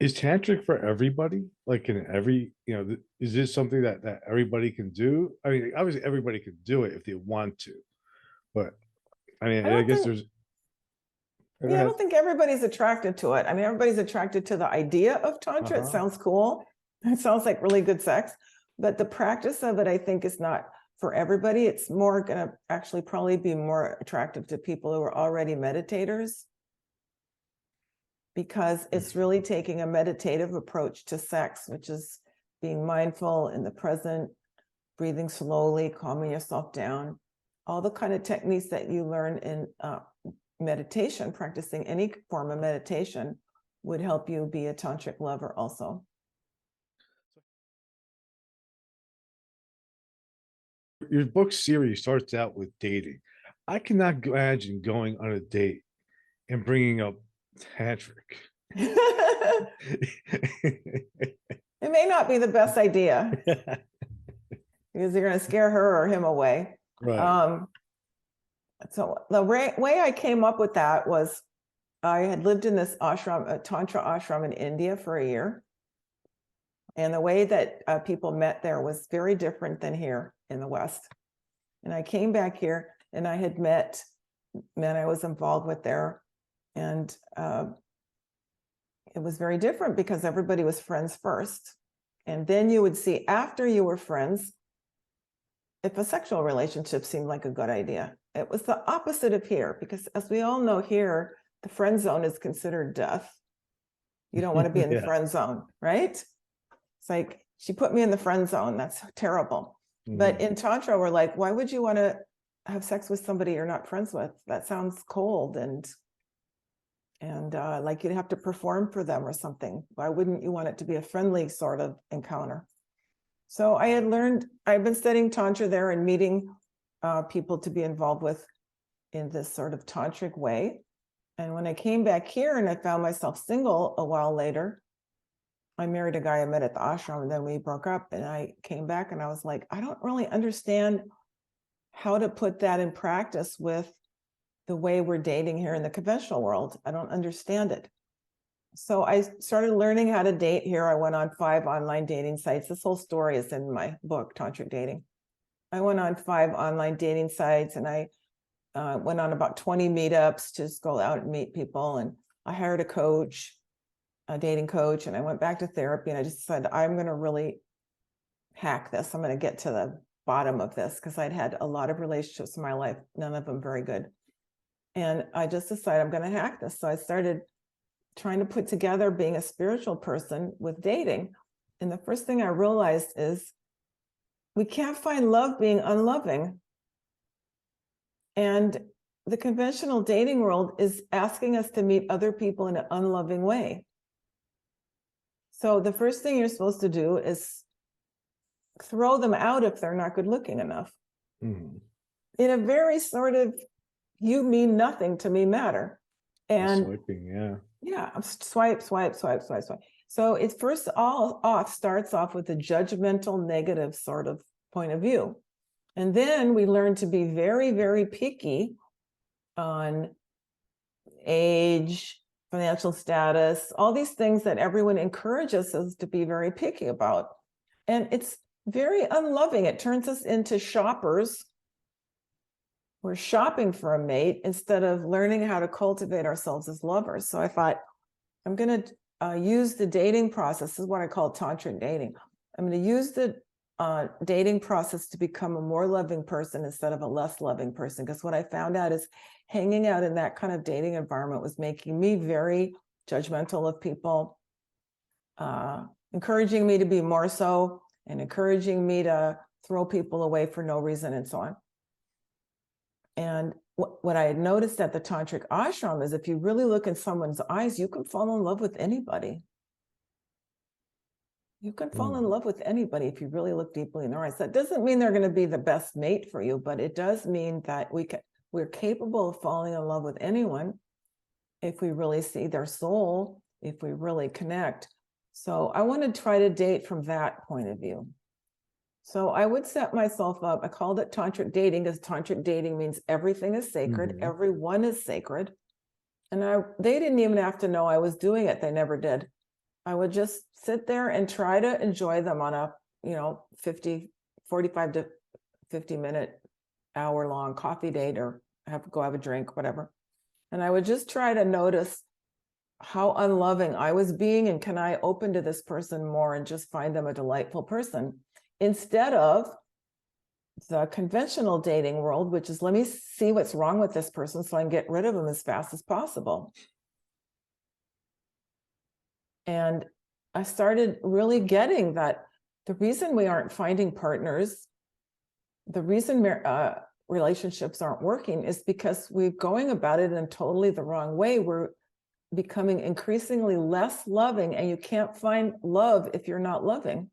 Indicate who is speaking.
Speaker 1: Is tantric for everybody? Like, in every, is this something that everybody can do? I mean, obviously everybody can do it if they want to, but I mean,
Speaker 2: I
Speaker 1: I
Speaker 2: don't
Speaker 1: guess
Speaker 2: think,
Speaker 1: there's. Go
Speaker 2: yeah, I
Speaker 1: ahead.
Speaker 2: don't think everybody's attracted to it. I mean, everybody's attracted to the idea of Tantra. It
Speaker 1: Uh-huh.
Speaker 2: sounds cool. It sounds like really good sex, but the practice of it, I think, is not for everybody. It's more going to actually probably be more attractive to people who are already meditators, because it's really taking a meditative approach to sex, which is being mindful in the present, breathing slowly, calming yourself down, all the kind of techniques that you learn in meditation, practicing any form of meditation would help you be a tantric lover also.
Speaker 1: Your book series starts out with dating. I cannot imagine going on a date and bringing up tantric.
Speaker 2: It may not be the best idea because you're going to scare her or him away.
Speaker 1: Right.
Speaker 2: Um, so the way I came up with that was I had lived in this ashram, a Tantra ashram in India for a year. And the way that people met there was very different than here in the West. And I came back here and I had met men I was involved with there. And it was very different because everybody was friends first. And then you would see after you were friends, if a sexual relationship seemed like a good idea. It was the opposite of here, because as we all know here, the friend zone is considered death. You don't want to be in the
Speaker 1: Yeah.
Speaker 2: friend zone, right? It's like, she put me in the friend zone. That's terrible. But in Tantra, we're like, why would you want to have sex with somebody you're not friends with? That sounds cold and like you'd have to perform for them or something. Why wouldn't you want it to be a friendly sort of encounter? So I had learned, I've been studying Tantra there and meeting people to be involved with in this sort of tantric way. And when I came back here and I found myself single a while later, I married a guy I met at the ashram, and then we broke up, and I came back and I was like, I don't really understand how to put that in practice with the way we're dating here in the conventional world. I don't understand it. So I started learning how to date here. I went on 5 online dating sites. This whole story is in my book, Tantric Dating. I went on 5 online dating sites, and I went on about 20 meetups to just go out and meet people. And I hired a coach, a dating coach, and I went back to therapy, and I just decided I'm going to really hack this. I'm going to get to the bottom of this, because I'd had a lot of relationships in my life, none of them very good. And I just decided I'm going to hack this. So I started trying to put together being a spiritual person with dating. And the first thing I realized is we can't find love being unloving. And the conventional dating world is asking us to meet other people in an unloving way. So the first thing you're supposed to do is throw them out if they're not good looking enough. In a very sort of, you mean nothing to me matter. And
Speaker 1: Swiping, yeah.
Speaker 2: Yeah, swipe, swipe, swipe, swipe, swipe. So it first starts off with a judgmental, negative sort of point of view. And then we learn to be very, very picky on age, financial status, all these things that everyone encourages us to be very picky about. And it's very unloving. It turns us into shoppers. We're shopping for a mate instead of learning how to cultivate ourselves as lovers. So I thought, I'm going to use the dating process. This is what I call tantric dating. I'm going to use the dating process to become a more loving person instead of a less loving person. Because what I found out is hanging out in that kind of dating environment was making me very judgmental of people, encouraging me to be more so, and encouraging me to throw people away for no reason, and so on. And what I had noticed at the tantric ashram is if you really look in someone's eyes, you can fall in love with anybody. You can fall in love with anybody if you really look deeply in their eyes. That doesn't mean they're going to be the best mate for you, but it does mean that we're capable of falling in love with anyone if we really see their soul, if we really connect. So I want to try to date from that point of view. So I would set myself up. I called it tantric dating because tantric dating means everything is sacred. Everyone is sacred. And they didn't even have to know I was doing it. They never did. I would just sit there and try to enjoy them on a, 45 to 50-minute, hour-long coffee date, or go have a drink, whatever. And I would just try to notice how unloving I was being, and can I open to this person more and just find them a delightful person, instead of the conventional dating world, which is, let me see what's wrong with this person so I can get rid of them as fast as possible. And I started really getting that the reason we aren't finding partners, the reason relationships aren't working, is because we're going about it in totally the wrong way. We're becoming increasingly less loving, and you can't find love if you're not loving.